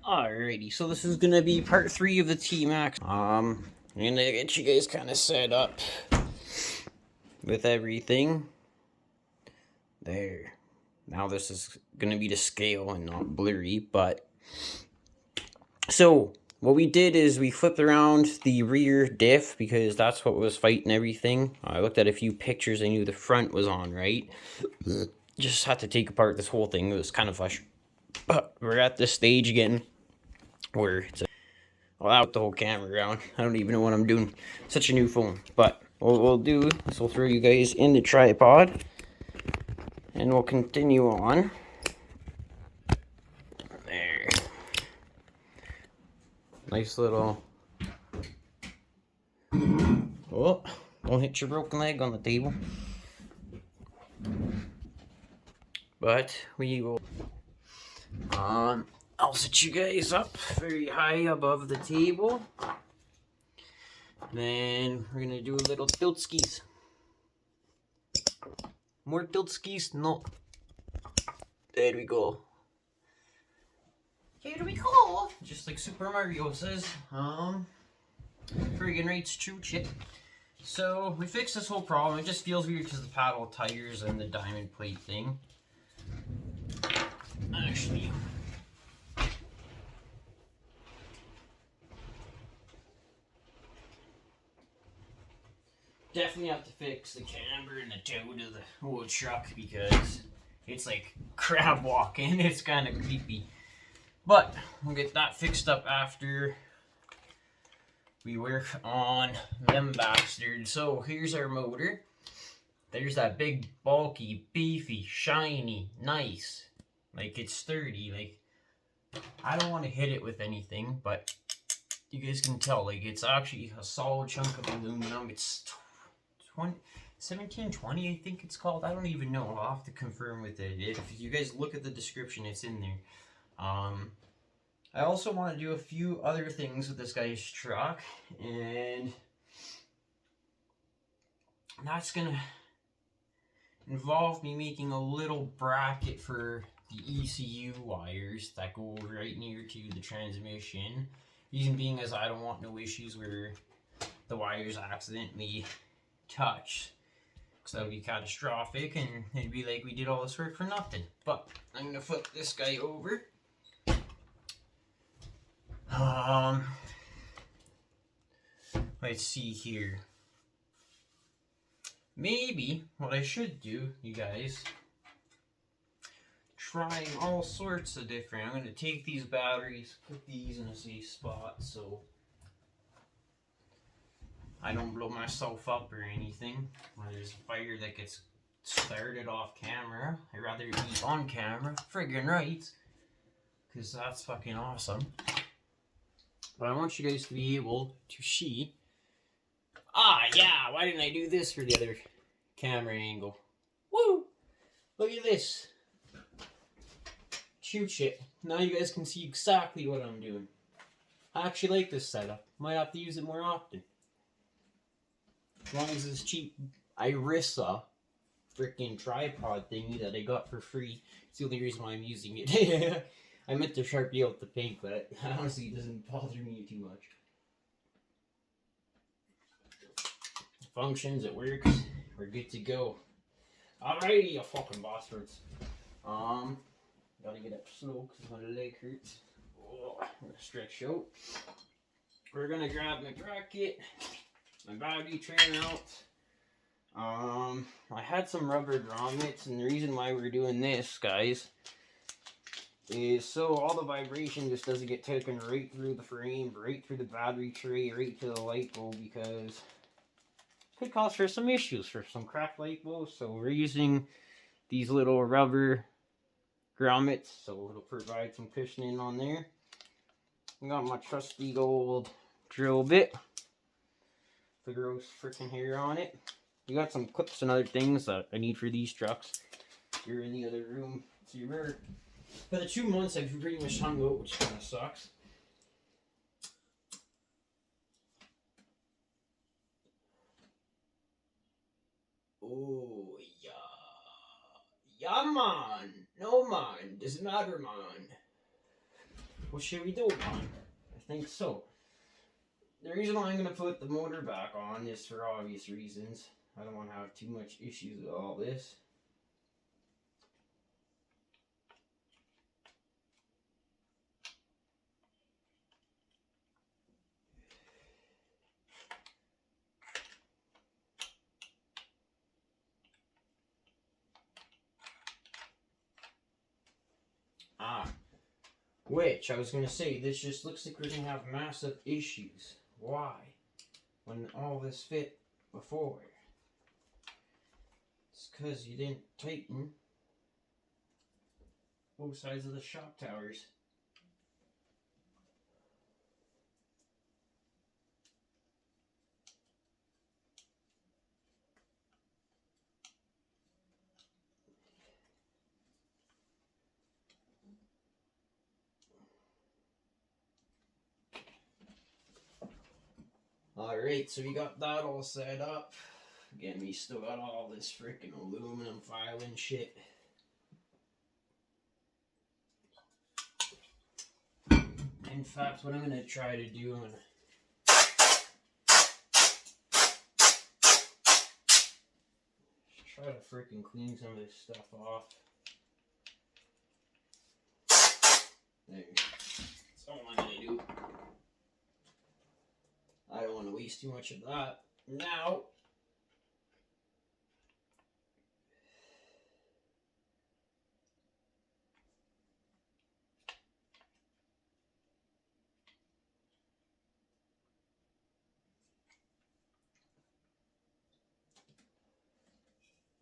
Alrighty, so this is gonna be part 3 of the T-Maxx. I'm gonna get you guys kind of set up with everything. There. Now this is gonna be to scale and not blurry, but... So, what we did is we flipped around the rear diff because that's what was fighting everything. I looked at a few pictures, I knew the front was on, right? Just had to take apart this whole thing, it was kind of frustrating. But we're at this stage again where it's well, out the whole camera around. I don't even know what I'm doing. Such a new phone. But what we'll do is we'll throw you guys in the tripod and we'll continue on. There. Nice little... Oh, don't hit your broken leg on the table. But we will... I'll set you guys up very high above the table. Then we're gonna do a little tilt skis. More tilt skis? No. There we go. Here we go. Just like Super Mario says. Friggin' right's true shit. So we fixed this whole problem. It just feels weird because of the paddle tires and the diamond plate thing. Actually. Definitely have to fix the camber and the toe to the whole truck because it's like crab walking. It's kind of creepy. But we'll get that fixed up after we work on them bastards. So here's our motor. There's that big, bulky, beefy, shiny, nice. Like it's sturdy. Like I don't want to hit it with anything, but you guys can tell. Like it's actually a solid chunk of aluminum. It's 1720, I think it's called. I don't even know. I'll have to confirm with it. If you guys look at the description, it's in there. I also want to do a few other things with this guy's truck, and that's gonna involve me making a little bracket for the ECU wires that go right near to the transmission. Reason being is I don't want no issues where the wires accidentally touch, because that would be catastrophic and it'd be like we did all this work for nothing. But I'm gonna flip this guy over. Let's see here. Maybe what I should do, you guys, trying all sorts of different. I'm gonna take these batteries, put these in a safe spot so I don't blow myself up or anything. When there's a fire that gets started off camera, I'd rather it be on camera. Friggin' right. Because that's fucking awesome. But I want you guys to be able to see. Ah, yeah, why didn't I do this for the other camera angle? Woo! Look at this. Shoot shit. Now you guys can see exactly what I'm doing. I actually like this setup. Might have to use it more often. As long as it's cheap ARRMA freaking tripod thingy that I got for free. It's the only reason why I'm using it. I meant to Sharpie out the paint, but honestly it doesn't bother me too much. It functions, it works, we're good to go. Alrighty, you fucking bastards. Gotta get up slow because my leg hurts. Oh, I'm gonna stretch out. We're gonna grab my bracket. My battery tray out. I had some rubber grommets, and the reason why we're doing this, guys, is so all the vibration just doesn't get taken right through the frame, right through the battery tray, right to the light bulb, because it could cause for some issues, for some cracked light bulbs. So we're using these little rubber grommets, so it'll provide some cushioning on there. I got my trusty old drill bit. The gross freaking hair on it. You got some clips and other things that I need for these trucks. You're in the other room. So you remember, for the 2 months I've pretty much hung out, which kind of sucks. Oh yeah, yeah man, no man, does matter man. what should we do about it? I think so. The reason why I'm going to put the motor back on is for obvious reasons. I don't want to have too much issues with all this. Which, I was going to say, this just looks like we're going to have massive issues. Why? When all this fit before. It's because you didn't tighten both sides of the shock towers. Alright, so we got that all set up. Again, we still got all this freaking aluminum filing shit. In fact, what I'm going to try to do, I'm going to try to freaking clean some of this stuff off. There. That's all I'm going to do. I don't want to waste too much of that. Now,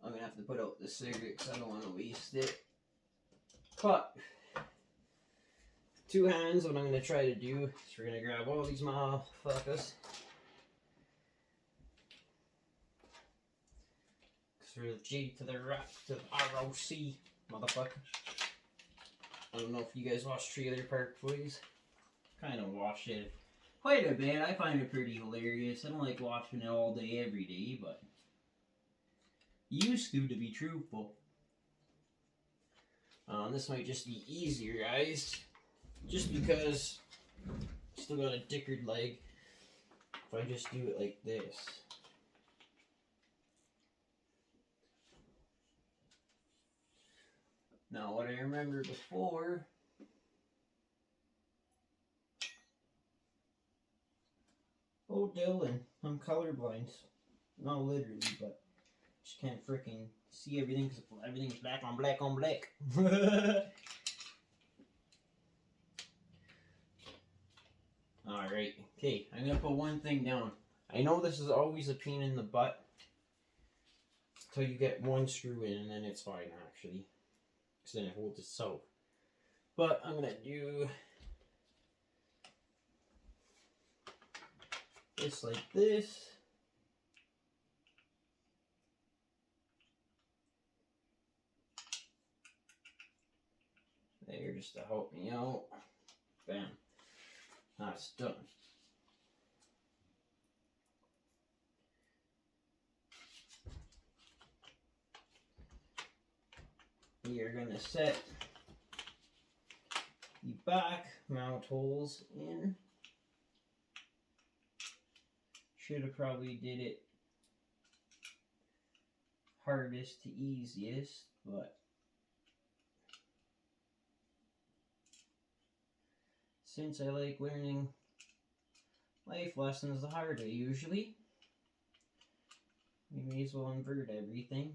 I'm going to have to put out the cigarette because I don't want to waste it. But, two hands, what I'm going to try to do is we're going to grab all these motherfuckers. For the G to the rack to the ROC, motherfucker. I don't know if you guys watch Trailer Park Boys. Kind of watch it quite a bit. I find it pretty hilarious. I don't like watching it all day, every day, but used to be truthful. This might just be easier, guys. Just because I still got a dickered leg. If I just do it like this. Now, what I remember before, oh Dylan, I'm colorblind. Not literally, but just can't freaking see everything because everything's black on black on black. Alright, okay, I'm gonna put one thing down. I know this is always a pain in the butt until you get one screw in, and then it's fine actually. Because then it holds itself. But I'm going to do this like this. There, just to help me out. Bam. That's done. You're going to set the back mount holes in. Should have probably did it hardest to easiest, but since I like learning life lessons the hard way usually, we may as well invert everything.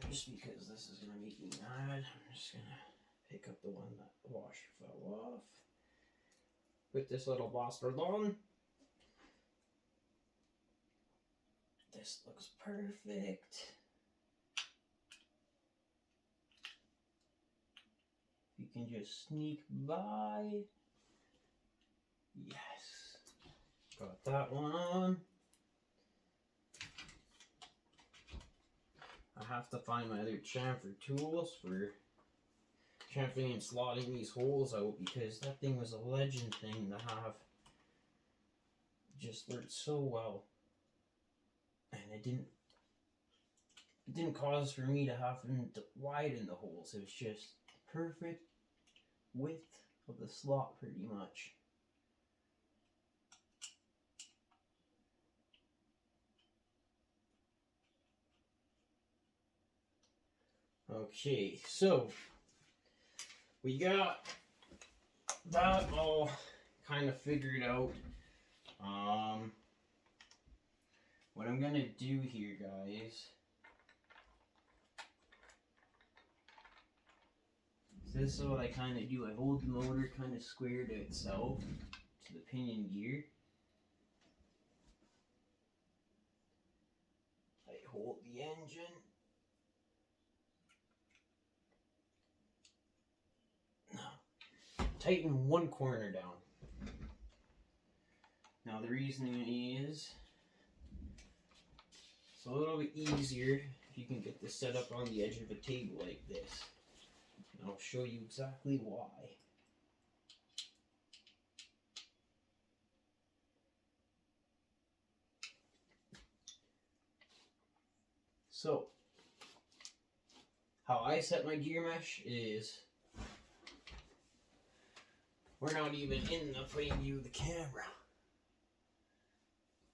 Just because this is going to make me mad, I'm just going to pick up the one that the washer fell off. Put this little bastard on. This looks perfect. You can just sneak by. Yes. Got that one on. I have to find my other chamfer tools for chamfering and slotting these holes out because that thing was a legend thing to have. It just worked so well. And it didn't it didn't cause for me to have to widen the holes. It was just the perfect width of the slot pretty much. Okay, so we got that all kind of figured out. What I'm gonna do here, guys, this is what I kind of do. I hold the motor kind of square to itself, to the pinion gear. I hold the engine. Now, tighten one corner down. Now the reasoning is, it's a little bit easier if you can get this set up on the edge of a table like this. And I'll show you exactly why. So, how I set my gear mesh is, we're not even in the plain view of the camera.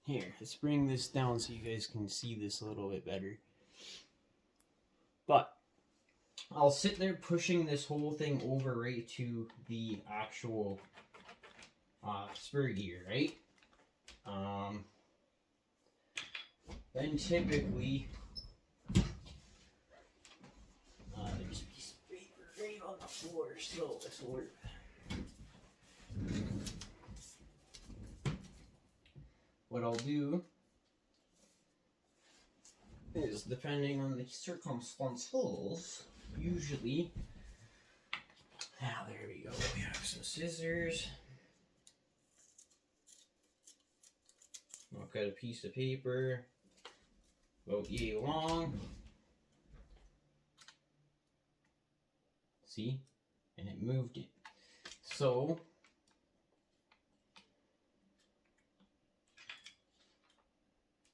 Here, let's bring this down so you guys can see this a little bit better. But I'll sit there pushing this whole thing over right to the actual spur gear, right? Then typically, there's a piece of paper right on the floor, so this will work. What I'll do is, depending on the circumstances, usually, there we go, we have some scissors. I'll cut a piece of paper about yay long. See? And it moved it. So,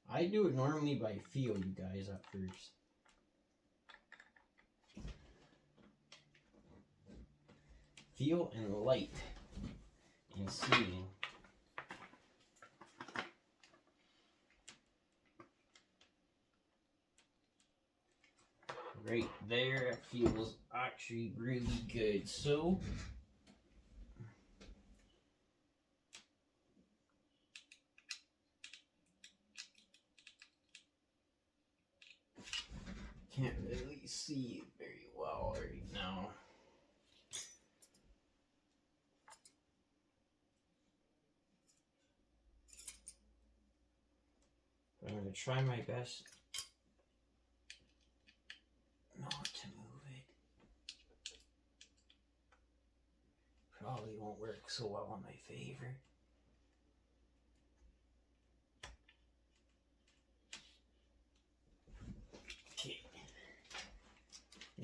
I do it normally by feel, you guys, at first. Feel and light and seeing. Right there, it feels actually really good. So, can't really see it very well right now. But I'm going to try my best not to move it. Probably won't work so well in my favor. Okay.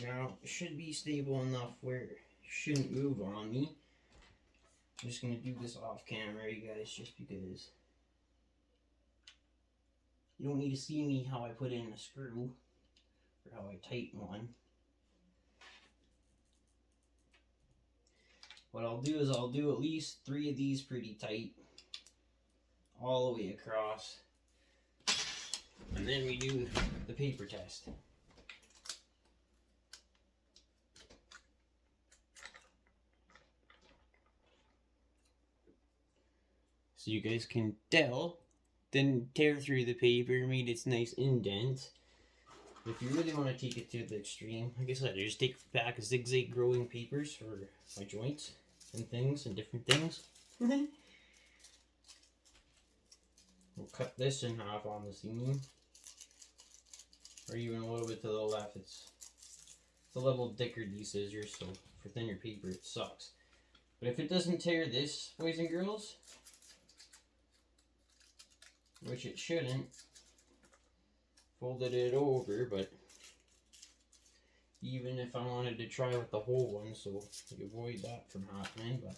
Now, it should be stable enough where it shouldn't move on me. I'm just going to do this off camera, you guys, just because you don't need to see me how I put in a screw or how I tighten one. What I'll do is I'll do at least 3 of these pretty tight all the way across, and then we do the paper test. So you guys can tell, didn't tear through the paper, made its nice indent. If you really want to take it to the extreme, like I said, I just take back zigzag growing papers for my joints and things and different things. We'll cut this in half on the seam, or even a little bit to the left. It's a level thicker, these scissors, so for thinner paper it sucks. But if it doesn't tear this, boys and girls, which it shouldn't, folded it over, but even if I wanted to try with the whole one, so you avoid that from happening, but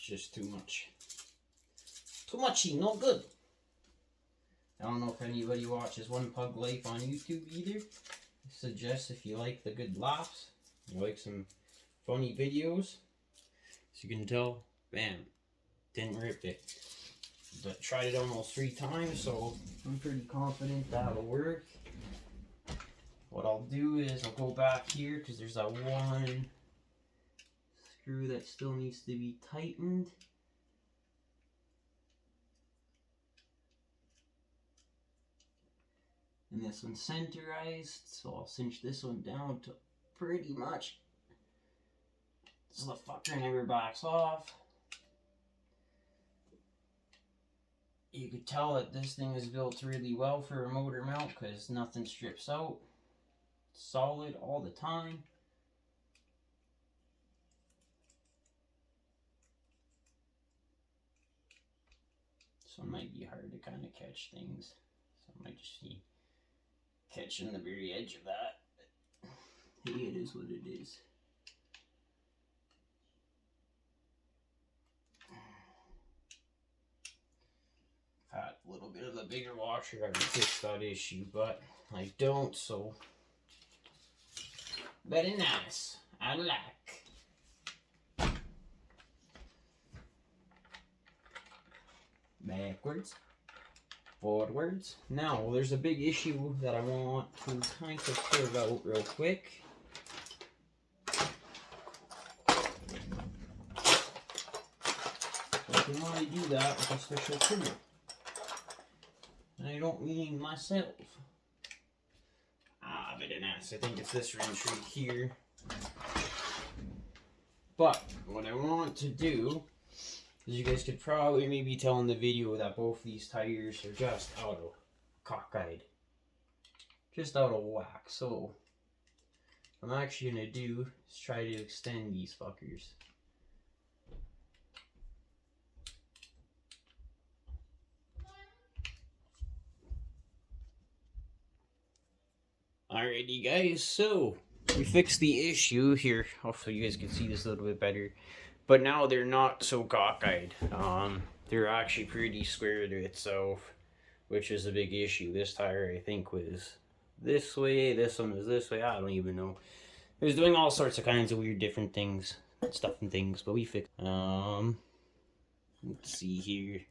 just too much. Too muchy, no good. I don't know if anybody watches One Pug Life on YouTube either. I suggest if you like the good laughs, you like some funny videos. As you can tell, bam, didn't rip it. But tried it almost 3 times, so I'm pretty confident that'll work. What I'll do is I'll go back here because there's that one screw that still needs to be tightened. And this one's centerized, so I'll cinch this one down to pretty much so the fucker never backs off. You could tell that this thing is built really well for a motor mount because nothing strips out. It's solid all the time. So it might be hard to kind of catch things. So I might just be catching the very edge of that. But hey, it is what it is. Had a little bit of a bigger washer, I would fix that issue, but I don't, so very nice. I like. Backwards, forwards. Now, there's a big issue that I want to kind of clear out real quick. If you want to do that with a special trimmer. And I don't mean myself. Ah, very nice. I think it's this wrench right here. But what I want to do is, you guys could probably maybe tell in the video that both these tires are just out of cockeyed. Just out of whack. So what I'm actually going to do is try to extend these fuckers. Alrighty guys, so we fixed the issue here. Hopefully you guys can see this a little bit better. But now they're not so cockeyed. They're actually pretty square to itself, which is a big issue. This tire I think was this way, this one was this way, I don't even know. It was doing all sorts of kinds of weird different things, stuff and things, but we fixed. Let's see here.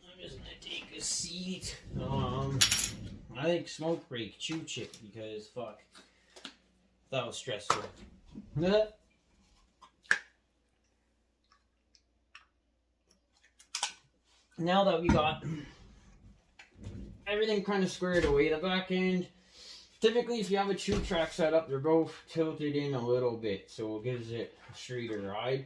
I'm just gonna take a seat. I think smoke break chew chip because fuck, that was stressful. Now that we got everything kind of squared away, the back end, typically if you have a chew track set up, they're both tilted in a little bit, so it gives it a straighter ride.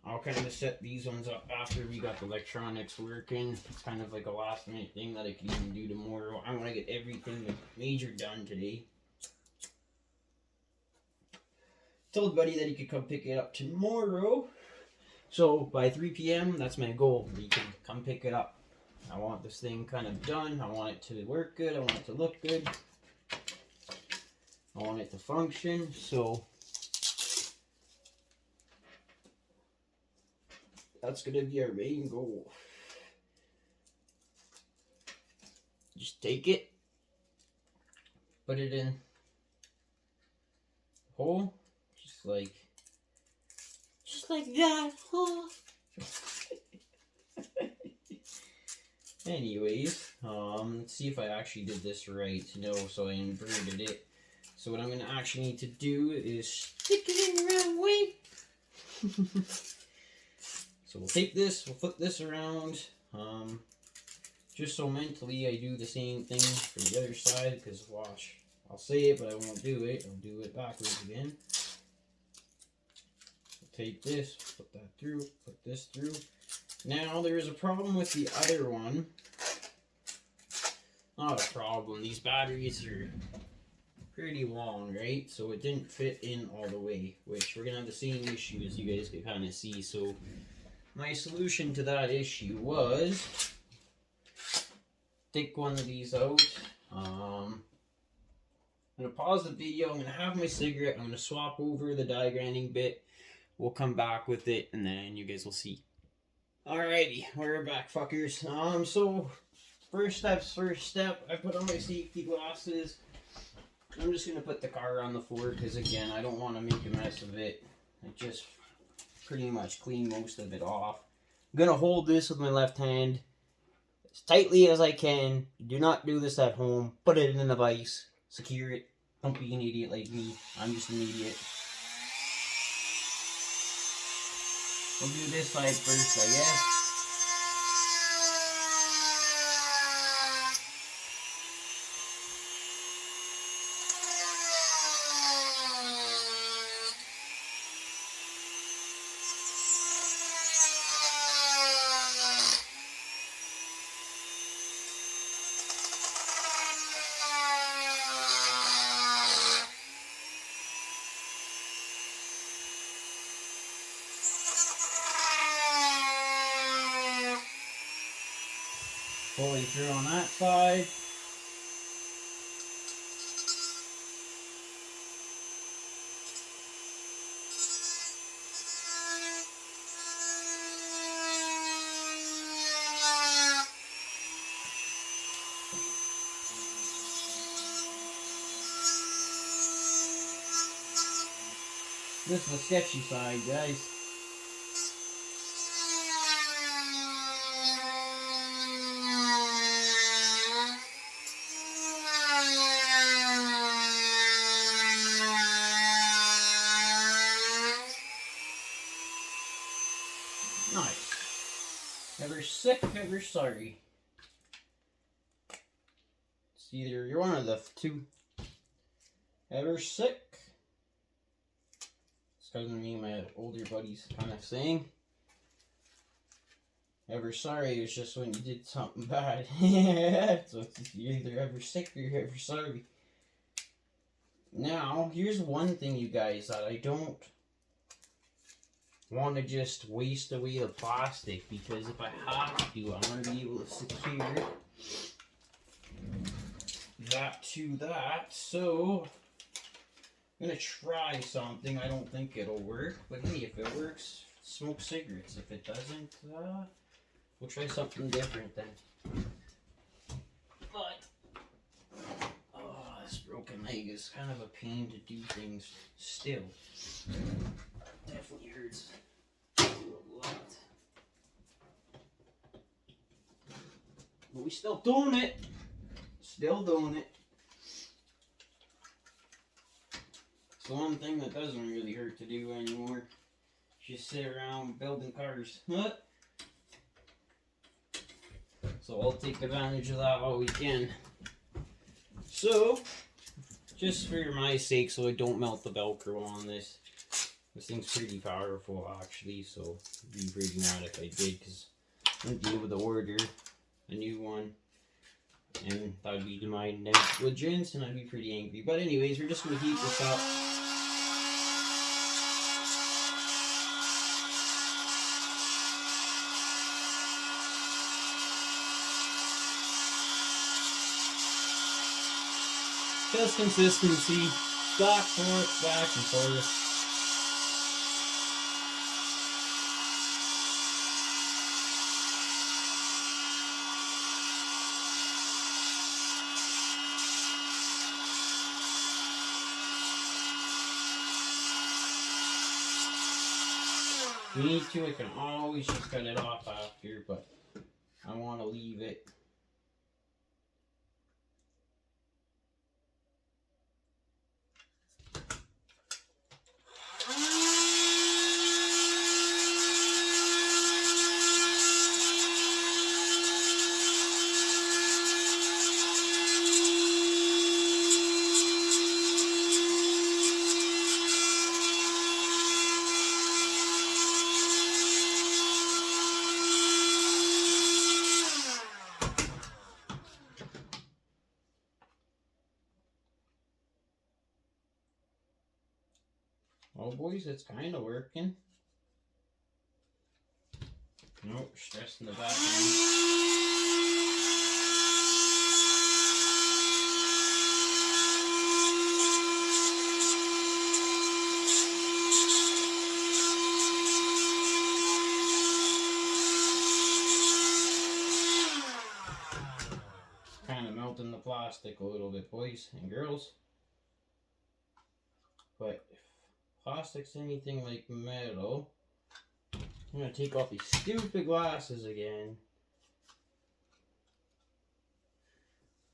I'll kind of set these ones up after we got the electronics working. It's kind of like a last minute thing that I can even do tomorrow. I want to get everything major done today. Told Buddy that he could come pick it up tomorrow. So by 3 p.m. that's my goal. He can come pick it up. I want this thing kind of done. I want it to work good. I want it to look good. I want it to function. So that's going to be our main goal. Just take it, put it in the hole, just like that. Huh? Anyways, let's see if I actually did this right. No, so I inverted it. So what I'm going to actually need to do is stick it in the round way. So we'll take this, we'll flip this around, just so mentally I do the same thing for the other side, because watch, I'll say it, but I won't do it. I'll do it backwards again. We'll take this, put that through, put this through. Now there is a problem with the other one. Not a problem, these batteries are pretty long, right? So it didn't fit in all the way, which we're going to have the same issue as you guys can kind of see. So my solution to that issue was take one of these out. I'm going to pause the video. I'm going to have my cigarette. I'm going to swap over the die grinding bit we'll come back with it, and then you guys will see. Alrighty, we're back, fuckers. So first step, I put on my safety glasses. I'm just gonna put the car on the floor because again, I don't want to make a mess of it. I just pretty much clean most of it off. I'm gonna hold this with my left hand as tightly as I can. Do not do this at home. Put it in a vise, secure it. Don't be an idiot like me. I'm just an idiot. We'll do this side first, I guess. Fully through on that side. This is the sketchy side, guys. Nice. Never sick, never sorry. It's either you're one of the two. Ever sick. This doesn't mean my older buddies kind of saying. Ever sorry is just when you did something bad. So you're either ever sick or you're ever sorry. Now, here's one thing, you guys, that I don't want to just waste away the plastic, because if I have to, I'm going to be able to secure that to that. So I'm going to try something. I don't think it'll work, but hey, if it works, smoke cigarettes. If it doesn't, we'll try something different then. But this broken leg is kind of a pain to do things still. Definitely hurts a lot. But we still doing it. Still doing it. It's the one thing that doesn't really hurt to do anymore. Just sit around building cars. So I'll take advantage of that all we can. So, just for my sake, so I don't melt the Velcro on this. This thing's pretty powerful, actually, so I'd be pretty mad if I did, because I'd be able to order a new one, and that would be to my negligence, and I'd be pretty angry. But anyways, we're just going to heat this up. Just consistency, back, forth, back and forth. If you need to, I can always just cut it off after, but I want to leave it. Well, boys, it's kind of working. Nope, stressing the back end. plastic a little bit, boys and girls. But if plastic's anything like metal, I'm gonna take off these stupid glasses again.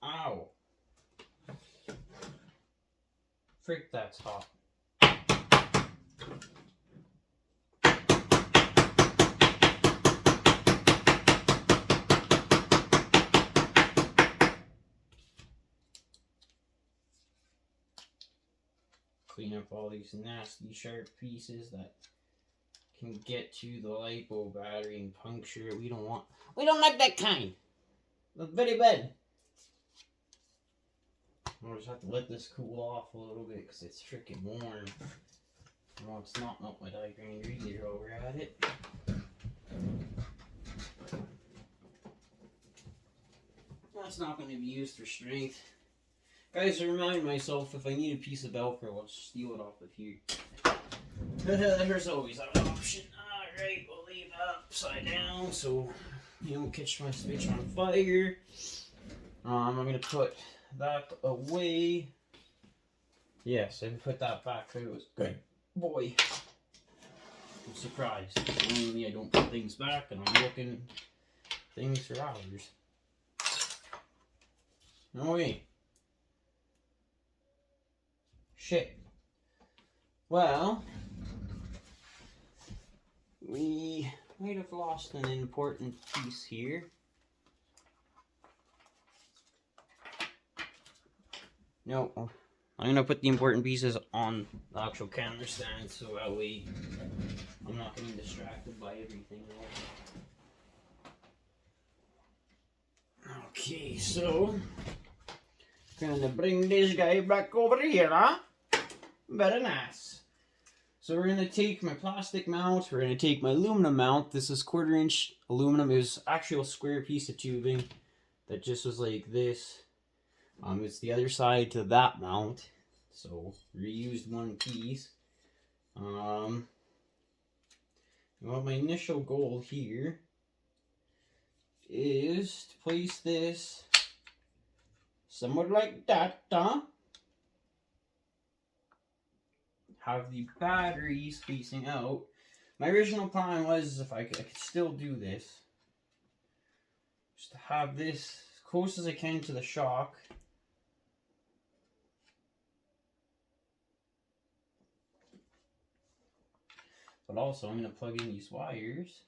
Ow. Freak, that's hot. Clean up all these nasty sharp pieces that can get to the LiPo battery and puncture it. We don't like that kind. That's very bad. I'll just have to let this cool off a little bit because it's freaking warm. Well, it's not melt my die grinder either while we're at it. That's not going to be used for strength. Guys, I remind myself if I need a piece of Velcro, I'll just steal it off of here. There's always an option. Alright, we'll leave that upside down so you don't catch my switch on fire. I'm going to put that away. Yes, I put that back so it was good. Boy, I'm surprised. Normally I don't put things back and I'm looking things for hours. No way. Shit. Well, we might have lost an important piece here. No, I'm gonna put the important pieces on the actual camera stand so that way I'm not getting distracted by everything else. Okay, so gonna bring this guy back over here, huh? Very nice. So we're gonna take my plastic mount, we're gonna take my aluminum mount. This is 1/4 inch aluminum. It was actually a square piece of tubing that just was like this. It's the other side to that mount, so reused one piece. Well, my initial goal here is to place this somewhere like that, huh? Have the batteries facing out. My original plan was if I could still do this, just to have this as close as I can to the shock. But also, I'm going to plug in these wires.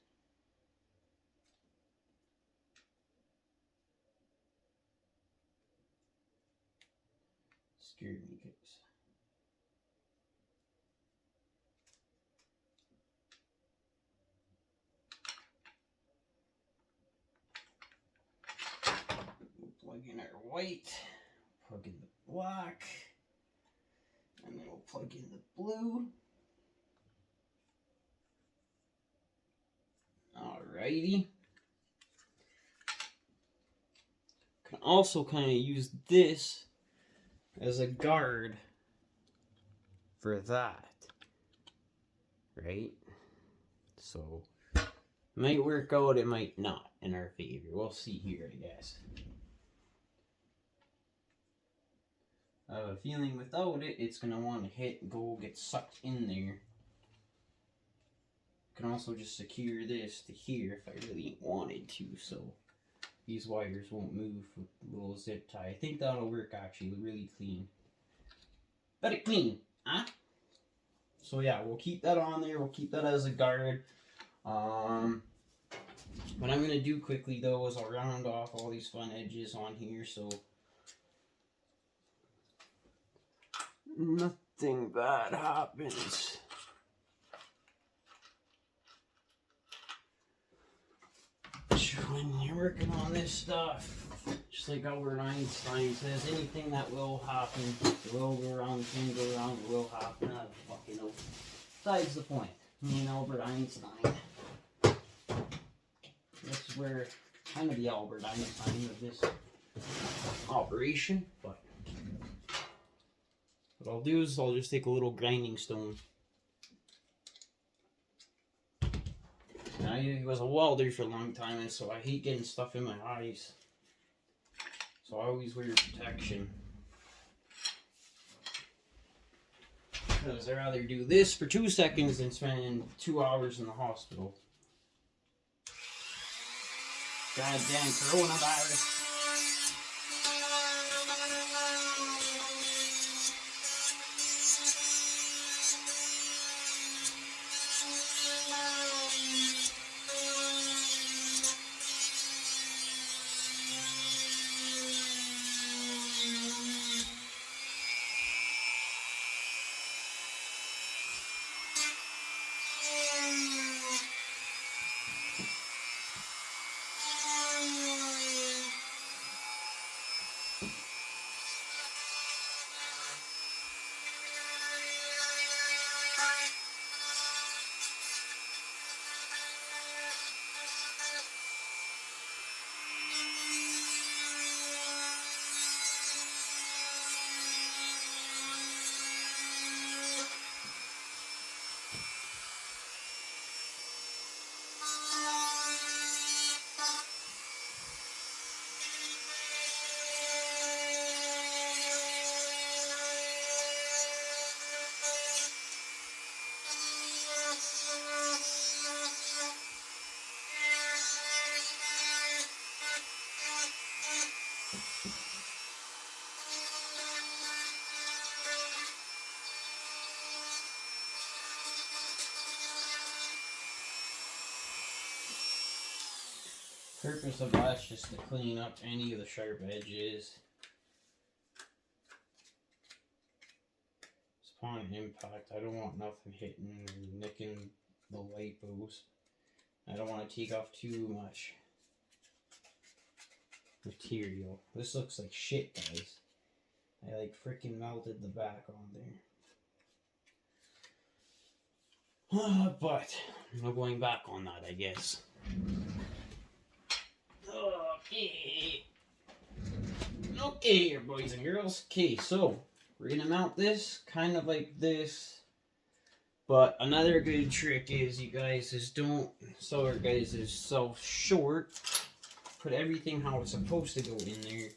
Scared me, guys. We'll plug in our white, plug in the black, and then we'll plug in the blue. Alrighty. Can also kind of use this as a guard for that, right? So it might work out, it might not in our favor. We'll see here, I guess. I have a feeling without it, it's gonna want to hit and go get sucked in there. Can also just secure this to here if I really wanted to, so these wires won't move with a little zip tie. I think that'll work actually really clean. Very clean, huh? So yeah, we'll keep that on there. We'll keep that as a guard. What I'm gonna do quickly though is I'll round off all these fun edges on here so nothing bad happens. When you're working on this stuff, just like Albert Einstein says, anything that will happen, it will go wrong, can go wrong, it will happen. I don't fucking know. Besides the point. Me and Albert Einstein. That's where kind of the Albert Einstein of this operation. But what I'll do is I'll just take a little grinding stone. I was a welder for a long time, and so I hate getting stuff in my eyes. So I always wear protection. Because I'd rather do this for 2 seconds than spend 2 hours in the hospital. Goddamn coronavirus. Purpose of that's just to clean up any of the sharp edges. Upon impact, I don't want nothing hitting or nicking the lipos. I don't want to take off too much material. This looks like shit, guys. I like freaking melted the back on there. But no going back on that, I guess. Okay. Okay here, boys and girls. Okay, so we're gonna mount this kind of like this. But another good trick is you guys is don't sell your guys is self short. Put everything how it's supposed to go in there.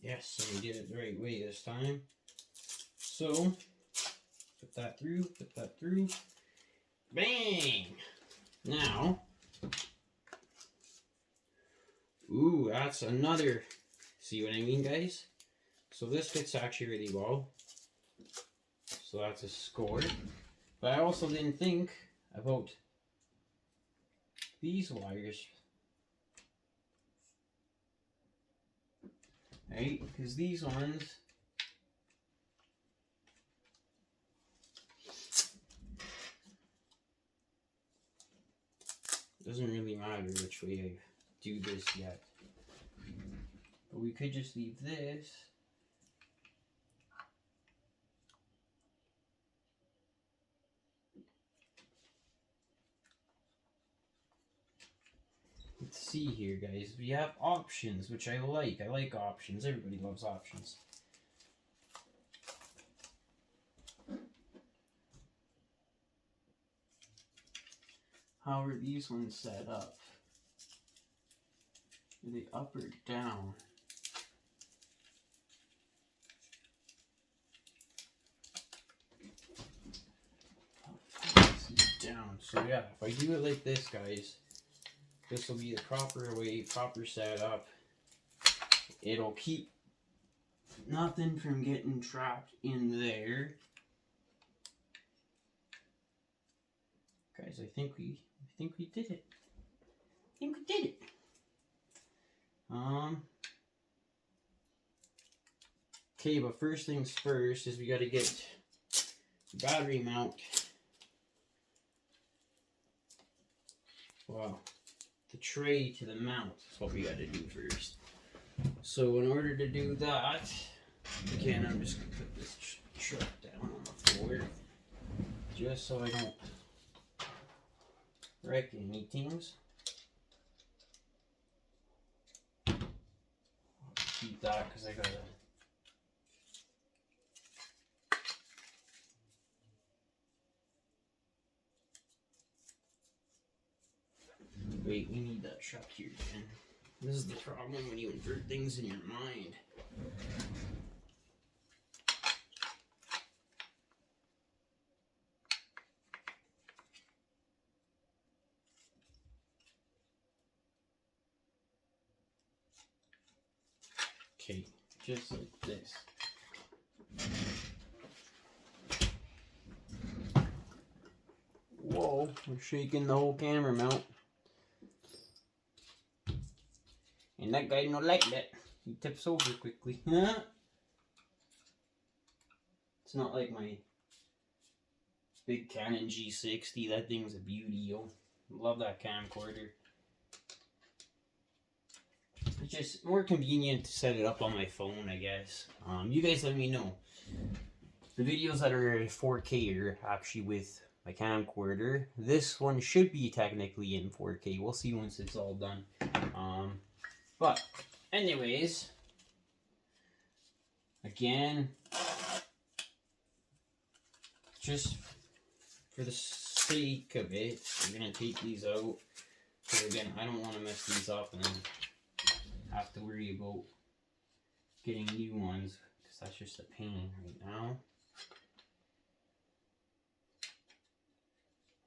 Yes, so we did it the right way this time. So, put that through, bang! Now, ooh, that's another, see what I mean, guys? So this fits actually really well. So that's a score. But I also didn't think about these wires. Right? Because these ones doesn't really matter which way I do this yet. But we could just leave this. Let's see here, guys. We have options, which I like. I like options. Everybody loves options. How are these ones set up? Are they up or down? Down. So yeah, if I do it like this, guys, this will be the proper way, proper setup. It'll keep nothing from getting trapped in there. Guys, I think we did it. I think we did it. Okay, but first things first is we got to get the battery mount. Wow. The tray to the mount is what we got to do first. So in order to do that, again, I'm just going to put this truck down on the floor just so I don't wreck any things. keep that because I gotta. Wait, we need that shot here again. This is the problem when you invert things in your mind. Okay, just like this. Whoa, we're shaking the whole camera mount. And that guy don't like that. He tips over quickly. It's not like my big Canon G60. That thing's a beauty, yo. Love that camcorder. It's just more convenient to set it up on my phone, I guess. You guys let me know. The videos that are 4K are actually with my camcorder. This one should be technically in 4K. We'll see once it's all done. But anyways, again, just for the sake of it, I'm gonna take these out. So again, I don't want to mess these up and then have to worry about getting new ones because that's just a pain right now.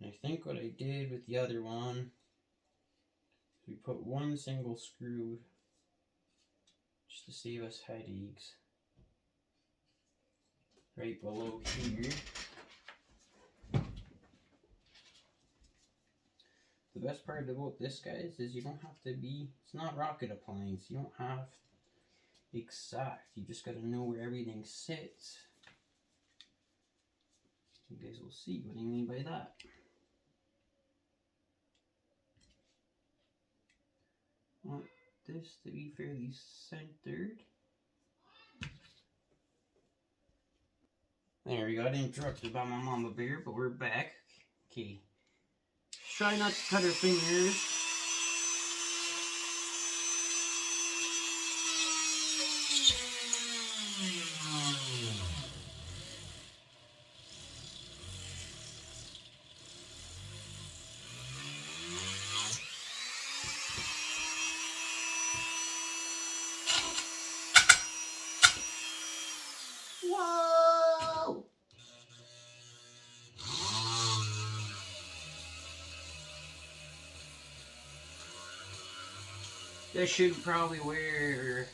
And I think what I did with the other one, we put one single screw just to save us headaches right below here. The best part about this, guys, is you don't have to be, it's not rocket appliance, you don't have exact, you just gotta know where everything sits. You guys will see what I mean by that. I want this to be fairly centered. There we go, I got interrupted by my mama bear, but we're back. Okay. Try not to cut her fingers. Whoa! This should probably wear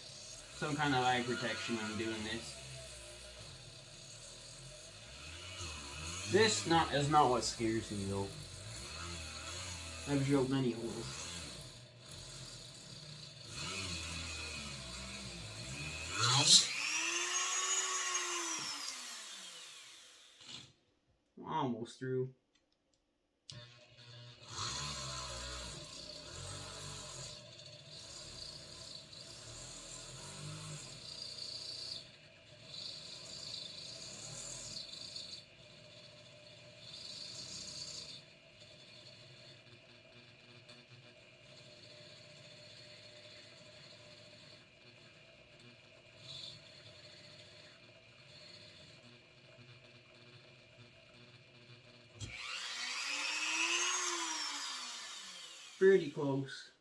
some kind of eye protection when I'm doing this. This is not what scares me though. I've drilled many holes. Almost through. Pretty close.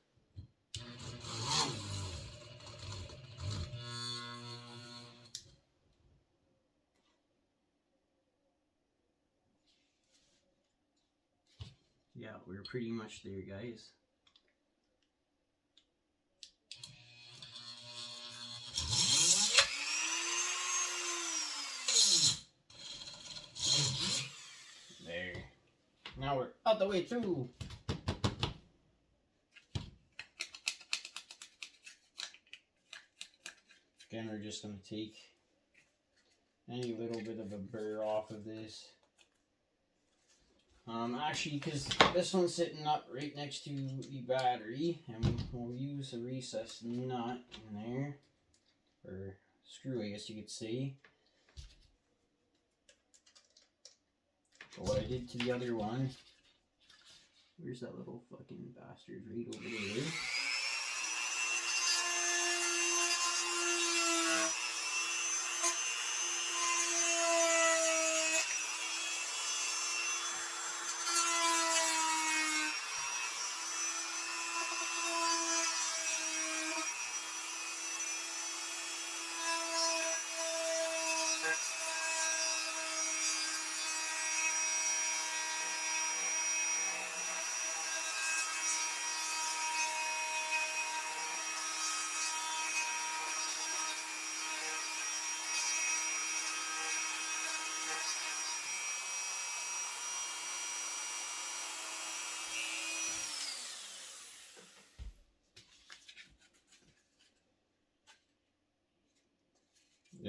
Yeah, we're pretty much there, guys. There. Now we're out the way through. Again, we're just going to take any little bit of a burr off of this. Actually, because this one's sitting up right next to the battery, and we'll use a recessed nut in there, or screw, I guess you could say. But what I did to the other one, where's that little fucking bastard right over there?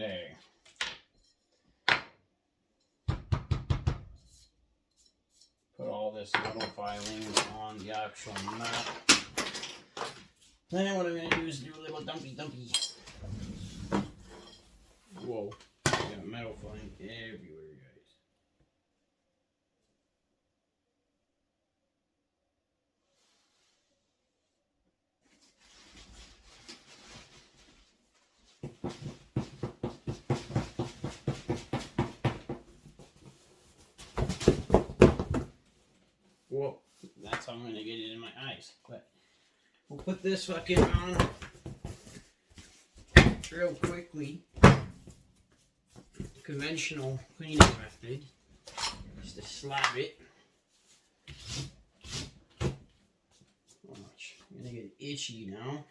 there. Put all this metal filing on the actual mat. Then what I'm going to do is do a little dumpy. Whoa, got metal filing everywhere, guys. Whoa, that's how I'm going to get it in my eyes. But we'll put this fucking on real quickly. Conventional cleaning method. Just to slab it. Watch. I'm going to get itchy now.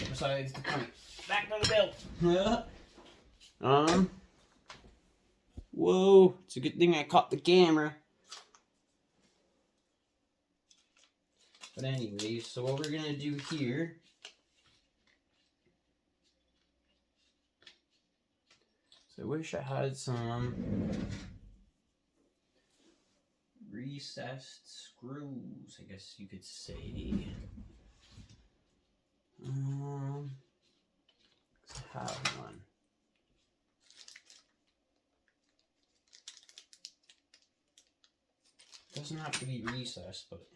Besides the point. Back to the belt. Whoa. It's a good thing I caught the camera. But anyways, so what we're going to do here. So I wish I had some recessed screws, I guess you could say. I have one. Doesn't have to be recessed, but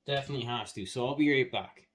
definitely has to. So I'll be right back.